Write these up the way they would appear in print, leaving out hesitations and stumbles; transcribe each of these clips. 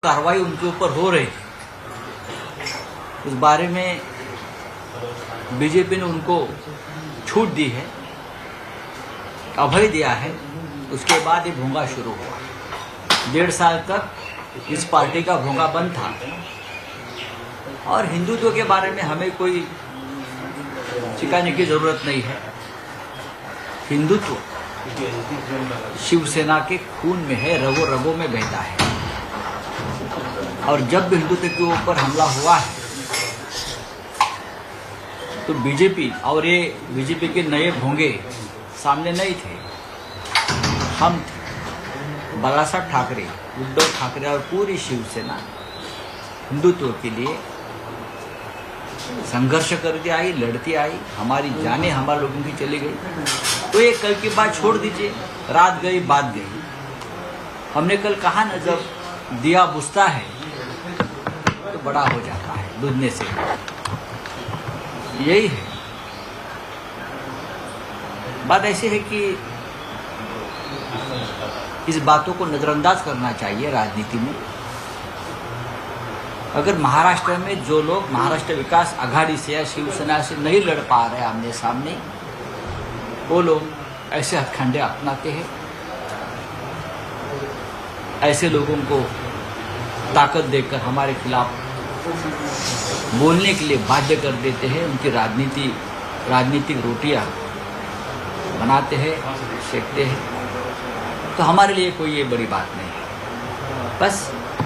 कार्रवाई उनके ऊपर हो रही है, इस बारे में बीजेपी ने उनको छूट दी है, अभय दिया है। उसके बाद ये भोंगा शुरू हुआ। 1.5 साल तक इस पार्टी का भोंगा बंद था और हिंदुत्व के बारे में हमें कोई सिखाने की जरूरत नहीं है। हिंदुत्व शिवसेना के खून में है, रगों रगों में बहता है। और जब भी हिंदुत्व के ऊपर हमला हुआ है तो बीजेपी और ये बीजेपी के नए भोंगे सामने नहीं थे, हम थे। बालासाहेब ठाकरे, उद्धव ठाकरे और पूरी शिवसेना हिंदुत्व के लिए संघर्ष करती आई, लड़ती आई। हमारी जानें हमारे लोगों की चली गई। तो ये कल की बात छोड़ दीजिए, रात गई बात गई। हमने कल कहा ना, जब दिया बुझता है तो बड़ा हो जाता है बुझने से। यही है बात। ऐसी है कि इस बातों को नजरअंदाज करना चाहिए राजनीति में। अगर महाराष्ट्र में जो लोग महाराष्ट्र विकास आघाड़ी से या शिवसेना से नहीं लड़ पा रहे आमने सामने, वो लोग ऐसे हथकंडे अपनाते हैं, ऐसे लोगों को ताकत देकर हमारे खिलाफ बोलने के लिए बाध्य कर देते हैं। उनकी राजनीतिक रोटियां बनाते हैं, सेकते हैं। तो हमारे लिए कोई ये बड़ी बात नहीं है। बस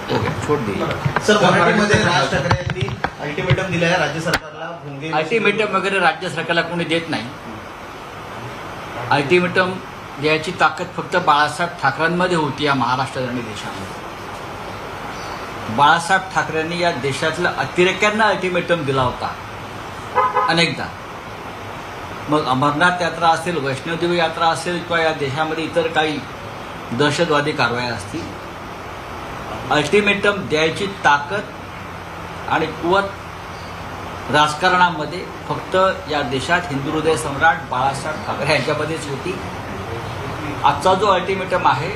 हो गया, छोड़ दीजिए। सर, मराठीमध्ये राज ठाकरे यांनी अल्टिमेटम दिलं आहे राज्य सरकारला. भोंगे अल्टिमेटम वगैरे राज्य सरकारला कोणी देत नाही. अल्टिमेटम द्यायची ताकद फक्त बाळासाहेब ठाकरेंमध्ये होती या महाराष्ट्र आणि देशामध्ये. बाळासाहेब ठाकरेंनी या देशातल्या अतिरेक्यांना अल्टिमेटम दिला होता अनेकदा. मग अमरनाथ यात्रा असेल, वैष्णोदेवी यात्रा असेल किंवा या देशामध्ये इतर काही दहशतवादी कारवाया असतील, अल्टिमेटम द्यायची ताकद आणि कुवत राजकारणामध्ये फक्त या देशात हिंदू हृदय सम्राट बाळासाहेब ठाकरे यांच्यामध्येच होती. आजचा जो अल्टिमेटम आहे,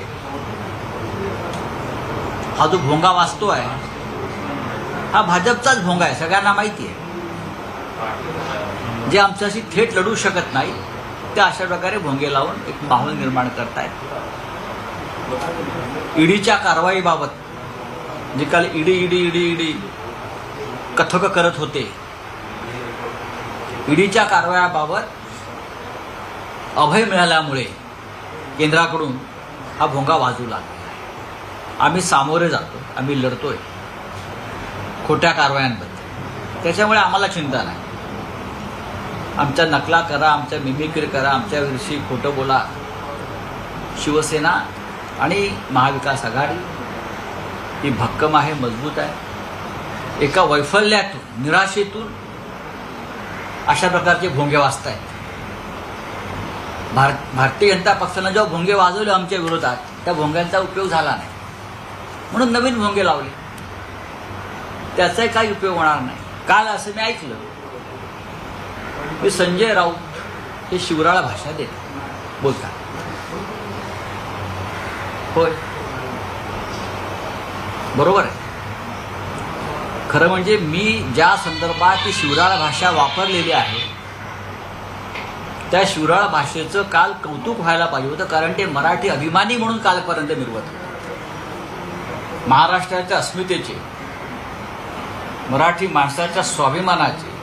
हा जो भोंगा वाचतो आहे, हा भाजपचाच भोंगा आहे, सगळ्यांना माहिती आहे. जे आमच्याशी थेट लढू शकत नाही ते अशा प्रकारे भोंगे लावून एक माहोल निर्माण करतायत. ईडीच्या कारवाईबाबत जे काल ईडी कथक करत होते, ईडीच्या कारवायाबाबत अभय मिळाल्यामुळे केंद्राकडून हा भोंगा वाजू लागला. आम्ही सामोरे जातो, आम्ही लढतोय खोट्या कारवायांबद्दल. त्याच्यामुळे आम्हाला चिंता नाही. आमच्या नकला करा, आमच्या मिमिक्री करा, आमच्याविषयी खोटं बोला. शिवसेना आणि महाविकास आघाडी ही भक्कम आहे, मजबूत आहे. एका वैफल्यातून, निराशेतून अशा प्रकारचे भोंगे वाजतायत. भारतीय जनता पक्षानं जेव्हा भोंगे वाजवले आमच्या विरोधात, त्या भोंग्यांचा उपयोग झाला नाही, म्हणून नवीन भोंगे लावले. त्याचाही काही उपयोग होणार नाही. काल असं मी ऐकलं की संजय राऊत हे शिवराळा भाषा देतात, बोलतात. होय, बरोबर आहे. खरं म्हणजे मी ज्या संदर्भात ती शिवराळ भाषा वापरलेली आहे, त्या शिवराळ भाषेचं काल कौतुक व्हायला पाहिजे होतं. कारण ते मराठी अभिमानी म्हणून कालपर्यंत मिरवत होते. महाराष्ट्राच्या अस्मितेचे, मराठी माणसाच्या स्वाभिमानाचे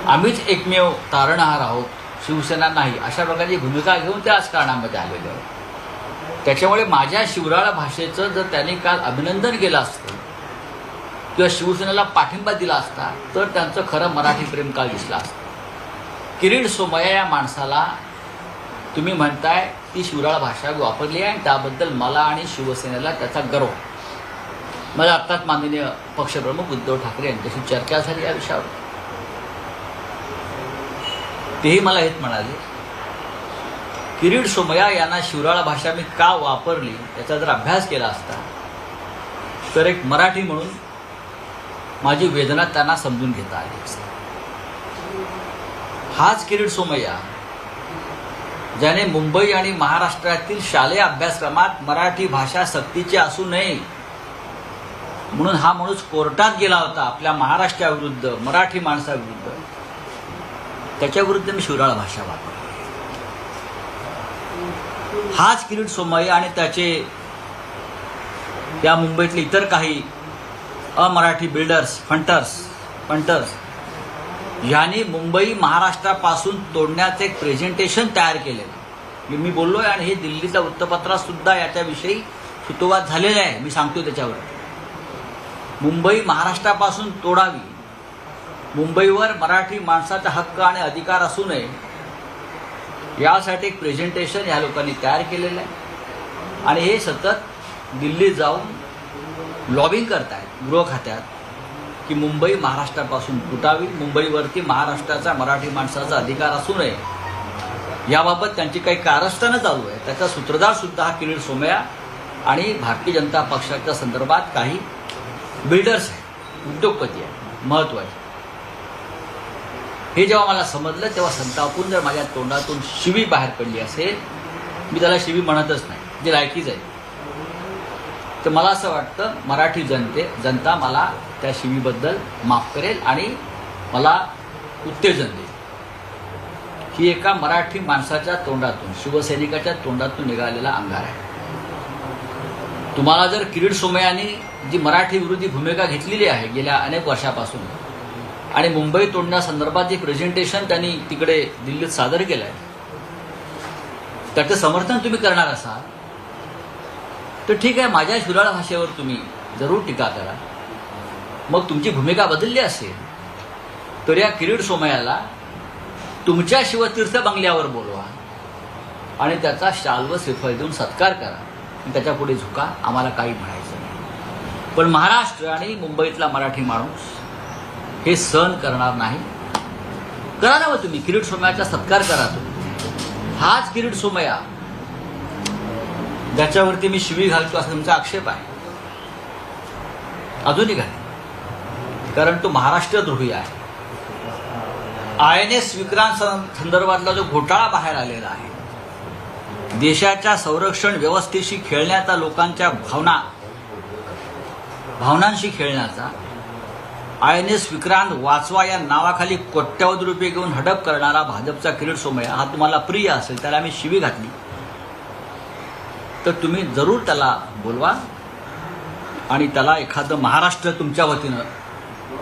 आम्हीच एकमेव तारणहार आहोत, शिवसेना नाही, अशा प्रकारची भूमिका घेऊन ते राजकारणामध्ये आलेले आहेत. त्याच्यामुळे माझ्या शिवराळ भाषेचं जर त्यांनी काल अभिनंदन केलं असतं किंवा शिवसेनेला पाठिंबा दिला असता तर त्यांचं खरं मराठी प्रेम काल दिसलं असतं. किरीट सोमय्या या माणसाला तुम्ही म्हणताय ती शिवराळ भाषा वापरली आहे आणि त्याबद्दल मला आणि शिवसेनेला त्याचा गर्व. मला आत्ताच माननीय पक्षप्रमुख उद्धव ठाकरे यांच्याशी चर्चा झाली या विषयावर. तेही मला हेच म्हणाले, किरीट सोमय्या यांना शिवराळ भाषा मी का वापरली याचा जर अभ्यास केला असता तर एक मराठी म्हणून माझी वेदना त्यांना समजून घेता आली असती. हाच किरीट सोमय्या ज्याने मुंबई आणि महाराष्ट्रातील शालेय अभ्यासक्रमात मराठी भाषा सक्तीची असू नये म्हणून हा माणूस कोर्टात गेला होता आपल्या महाराष्ट्राविरुद्ध, मराठी माणसाविरुद्ध. त्याच्याविरुद्ध मी शिवराळ भाषा वापरली. हाच किरीट सोमय्या आणि त्याचे या मुंबईतले इतर काही अमराठी बिल्डर्स, फंटर्स यांनी मुंबई महाराष्ट्रापासून तोडण्याचं एक प्रेझेंटेशन तयार केलेलं. मी बोललोय आणि हे दिल्लीच्या वृत्तपत्रात सुद्धा याच्याविषयी सुतोवाद झालेला आहे. मी सांगतो त्याच्यावर. मुंबई महाराष्ट्रापासून तोडावी, मुंबईवर मराठी माणसाचा हक्क आणि अधिकार असू नये यासाठी एक प्रेझेंटेशन या लोकांनी तयार केलेलं आहे. आणि हे सतत दिल्लीत जाऊन लॉबिंग करतायत गृह खात्यात की मुंबई महाराष्ट्रापासून तुटावी, मुंबईवरती महाराष्ट्राचा मराठी माणसाचा अधिकार असू नये याबाबत त्यांची काही कारस्थानं चालू आहे. त्याचा सूत्रधार सुद्धा हा किरीट सोमय्या आणि भारतीय जनता पक्षाच्या संदर्भात काही बिल्डर्स आहेत, उद्योगपती आहेत महत्त्वाचे. हे जेव्हा मला समजलं तेव्हा संतापून जर माझ्या तोंडातून शिवी बाहेर पडली असेल, मी त्याला शिवी म्हणतच नाही, जी लायकीच आहे, तर मला असं वाटतं मराठी जनता मला त्या शिवीबद्दल माफ करेल आणि मला उत्तेजन देईल. ही एका मराठी माणसाच्या तोंडातून, शिवसैनिकाच्या तोंडातून निघालेला अंगार आहे. तुम्हाला जर किरीट सोमय्यानी जी मराठी विरोधी भूमिका घेतलेली आहे गेल्या अनेक वर्षापासून आणि मुंबई तोडण्यासंदर्भात जे प्रेझेंटेशन त्यांनी तिकडे दिल्लीत सादर केलं आहे त्याचं समर्थन तुम्ही करणार असाल तर ठीक आहे, माझ्या शिवराळ भाषेवर तुम्ही जरूर टीका करा. मग तुमची भूमिका बदलली असेल तर या किरीट सोमय्याला तुमच्या शिवतीर्थ बंगल्यावर बोलवा आणि त्याचा शाल व श्रीफळ देऊन सत्कार करा. त्याच्या पुढे झुका, आम्हाला काही म्हणायचं नाही. पण महाराष्ट्र आणि मुंबईतला मराठी माणूस हे सहन करणार नाही. करा ना मग तुम्ही किरीट सोमय्याचा सत्कार करा. तुम्ही हाच किरीट सोमय्या ज्याच्यावरती मी शिवी घालतो असा तुमचा आक्षेप आहे, अजूनही घाल, कारण तो महाराष्ट्रद्रोही आहे. INS विक्रांत संदर्भातला जो घोटाळा बाहेर आलेला आहे, देशाच्या संरक्षण व्यवस्थेशी खेळण्याचा, लोकांच्या भावनांशी खेळण्याचा, INS विक्रांत वाचवा या नावाखाली कोट्यवधी रुपये घेऊन हडप करणारा भाजपचा किरीट सोमय्या हा तुम्हाला प्रिय असेल, त्याला मी शिवी घातली तर तुम्ही जरूर त्याला बोलवा आणि त्याला एखादं महाराष्ट्र तुमच्या वतीनं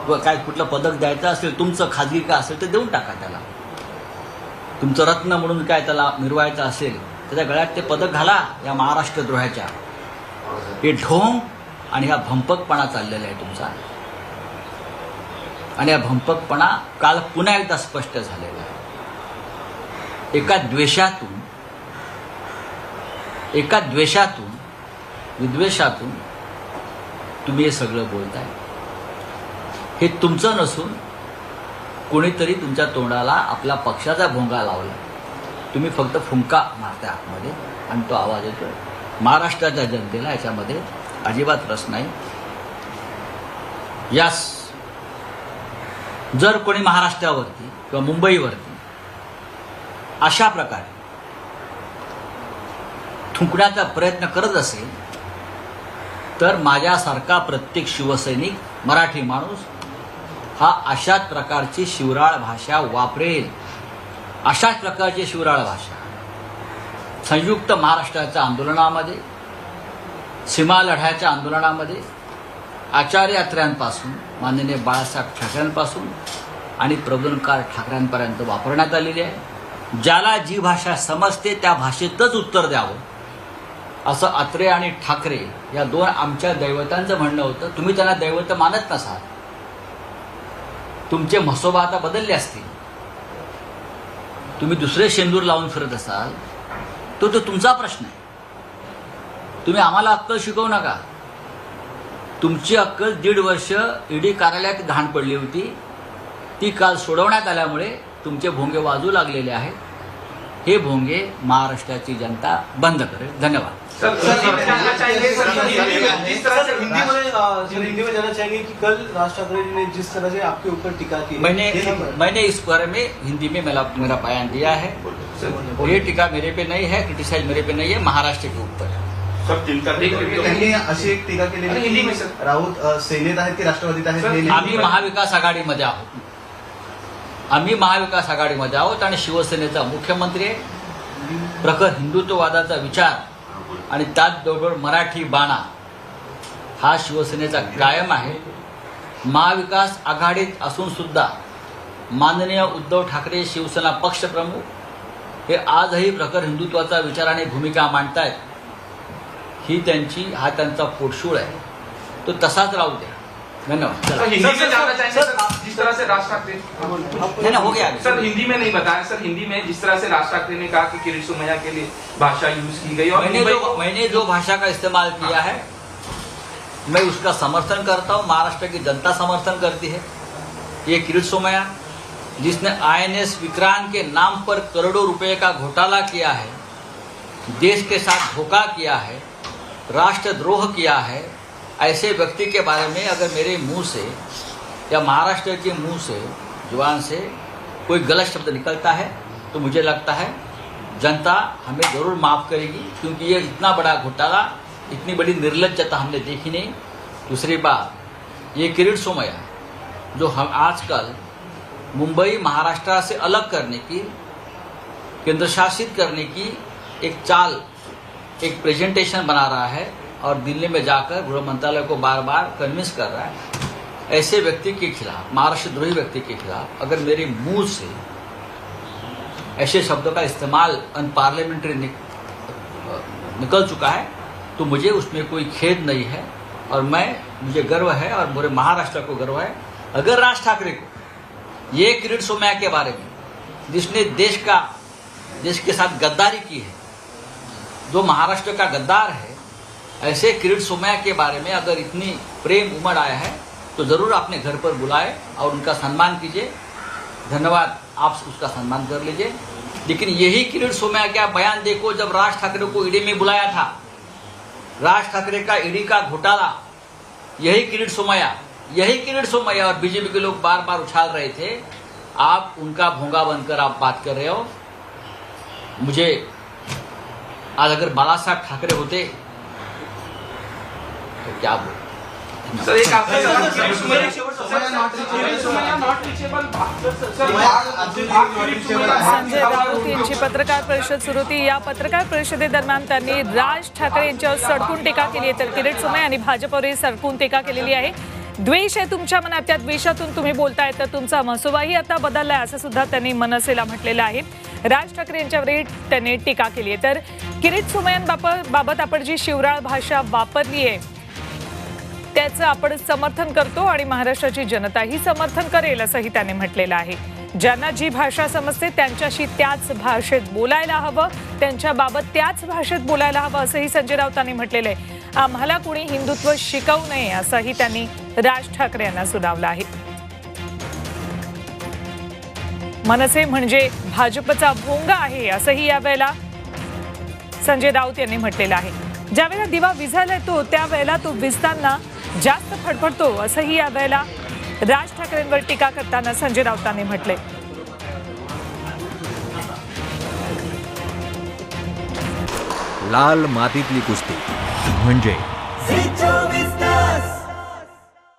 व काय कुठलं पदक द्यायचं असेल, तुमचं खाजगी काय असेल तर देऊन टाका त्याला. तुमचं रत्न म्हणून काय त्याला मिरवायचं असेल त्याच्या गळ्यात ते पदक घाला. या महाराष्ट्रद्रोहाच्या हे ढोंग आणि हा भंपकपणा चाललेला आहे तुमचा. आणि हा भंपकपणा काल पुन्हा एकदा स्पष्ट झालेला आहे. एका द्वेषातून विद्वेषातून तुम्ही हे सगळं बोलताय. हे तुमचं नसून कोणीतरी तुमच्या तोंडाला आपल्या पक्षाचा भोंगा लावला. तुम्ही फक्त फुंका मारताय आतमध्ये आणि तो आवाज येतोय. महाराष्ट्राच्या जनतेला याच्यामध्ये अजिबात रस नाही. यास जर कोणी महाराष्ट्रावरती किंवा मुंबईवरती अशा प्रकारे थुंकण्याचा प्रयत्न करत असेल तर माझ्यासारखा प्रत्येक शिवसैनिक, मराठी माणूस हा अशाच प्रकारची शिवराळ भाषा वापरेल. अशाच प्रकारची शिवराळ भाषा संयुक्त महाराष्ट्राच्या आंदोलनामध्ये, सीमा लढ्याच्या आंदोलनामध्ये, आचार्य यात्र्यांपासून माननीय बाळासाहेब ठाकरेंपासून आणि प्रबोधनकार ठाकरेंपर्यंत वापरण्यात आलेली आहे. ज्याला जी भाषा समजते त्या भाषेतच उत्तर द्यावं असं अत्रे आणि ठाकरे या दोन आमच्या दैवतांचं म्हणणं होतं. तुम्ही त्यांना दैवत मानत नसाल, तुमचे म्हसोबा आता बदलले असतील, तुम्ही दुसरे शेंदूर लावून फिरत असाल तो तुमचा प्रश्न आहे. तुम्ही आम्हाला अक्कल शिकवू नका. तुमची अक्कल 1.5 वर्ष ईडी कार्यालयात घाण पडली होती, ती काल सोडवण्यात आल्यामुळे तुमचे भोंगे वाजू लागलेले आहेत. हे भोंगे महाराष्ट्राची जनता बंद करेल. धन्यवाद. हिंदीमध्ये सर हिंदी में जानना चाहेंगे कि कल राज ठाकरे जी ने जिस तरह से आपके ऊपर टीका की मैंने इस बारे में हिंदी में मेरा बयान दिया है। और ये टीका मेरे पे नहीं है, क्रिटिसाइज मेरे पे नहीं है, महाराष्ट्र के ऊपर है। त्यांनी अशी एक टीका केली की राऊत सेनेत आहेत की राष्ट्रवादीत आहेत हे आम्ही महाविकास आघाडीमध्ये आहोत. आम्ही महाविकास आघाडीमध्ये आहोत आणि शिवसेनेचा मुख्यमंत्री आहे. प्रखर हिंदुत्ववादाचा विचार आणि त्याचबरोबर मराठी बाणा हा शिवसेनेचा कायम आहे. महाविकास आघाडीत असून सुद्धा माननीय उद्धव ठाकरे शिवसेना पक्षप्रमुख हे आजही प्रखर हिंदुत्वाचा विचार आणि भूमिका मांडतायत. हा त्यांचा पोटशूळ आहे, तो तसाच राहू द्या. धन्यवाद. सर हिंदी में जानना चाहेंगे सर, जिस तरह से राज ठाकरे नहीं हो गया सर हिंदी में नहीं बताया सर, हिंदी में जिस तरह से राज ठाकरे ने कहा कि किरीट सोमैया के लिए भाषा यूज की गई और मैंने जो भाषा का इस्तेमाल किया है मैं उसका समर्थन करता हूँ. महाराष्ट्र की जनता समर्थन करती है. ये किरीट सोमैया जिसने INS विक्रांत के नाम पर करोड़ों रुपए का घोटाला किया है, देश के साथ धोखा किया है, राष्ट्रद्रोह किया है, ऐसे व्यक्ति के बारे में अगर मेरे मुंह से या महाराष्ट्र के मुंह से जुबान से कोई गलत शब्द निकलता है तो मुझे लगता है जनता हमें ज़रूर माफ़ करेगी, क्योंकि ये इतना बड़ा घोटाला, इतनी बड़ी निर्लज्जता हमने देखी नहीं. दूसरी बात, ये किरीट सोमैया जो हम आजकल मुंबई महाराष्ट्र से अलग करने की, केंद्र शासित करने की एक चाल, एक प्रेजेंटेशन बना रहा है और दिल्ली में जाकर गृह मंत्रालय को बार बार कन्विंस कर रहा है. ऐसे व्यक्ति के खिलाफ, महाराष्ट्रद्रोही व्यक्ति के खिलाफ अगर मेरे मुंह से ऐसे शब्दों का इस्तेमाल अनपार्लियामेंट्री निकल चुका है तो मुझे उसमें कोई खेद नहीं है. और मुझे गर्व है और पूरे महाराष्ट्र को गर्व है. अगर राज ठाकरे को ये किरीट सोमैया के बारे में, जिसने देश के साथ गद्दारी की है, जो महाराष्ट्र का गद्दार है, ऐसे किरीट सोमैया के बारे में अगर इतनी प्रेम उमड़ आया है तो ज़रूर अपने घर पर बुलाए और उनका सम्मान कीजिए. धन्यवाद, आप उसका सम्मान कर लीजिए. लेकिन यही किरीट सोमैया का बयान देखो जब राज ठाकरे को ईडी में बुलाया था. राज ठाकरे का ईडी का घोटाला, यही किरीट सोमैया और बीजेपी के लोग बार बार उछाल रहे थे. आप उनका भोंगा बनकर आप बात कर रहे हो. मुझे आज अगर बाला साहब ठाकरे होते तो क्या बोल. सर एक संजय राऊत यांची पत्रकार परिषद सुरू होती. या पत्रकार परिषदेदरम्यान त्यांनी राज ठाकरे यांच्यावर सडकून टीका केली आहे. तर किरीट सोमैया आणि भाजपवरही सडकून टीका केलेली आहे. द्वेष आहे तुमच्या मनात, त्या द्वेषातून तुम्ही बोलताय तर तुमचा मसुबाही आता बदललाय असं सुद्धा त्यांनी मनसेला म्हटलेलं आहे. राज ठाकरे यांच्यावरही त्यांनी टीका केली आहे. तर किरीट सोमय्यांबाबत आपण जी शिवराळ भाषा वापरली आहे त्याचं आपण समर्थन करतो आणि महाराष्ट्राची जनताही समर्थन करेल असंही त्यांनी म्हटलेलं आहे. ज्यांना जी भाषा समजते त्यांच्याशी त्याच भाषेत बोलायला हवं, त्यांच्याबाबत त्याच भाषेत बोलायला हवं असंही संजय राऊतांनी म्हटलेलं आहे. आम्हाला कुणी हिंदुत्व शिकवू नये असंही त्यांनी राज ठाकरे यांना सुनावलं आहे. मनसे म्हणजे भाजपचा भोंगा आहे असंही यावेळेला संजय राऊत यांनी म्हटलेलं आहे. ज्यावेळेला दिवा विझायला येतो त्यावेळेला तो विझताना जास्त फडफडतो असंही यावेळेला राज ठाकरेंवर टीका करताना संजय राऊतांनी म्हटले. लाल मातीतली कुस्ती म्हणजे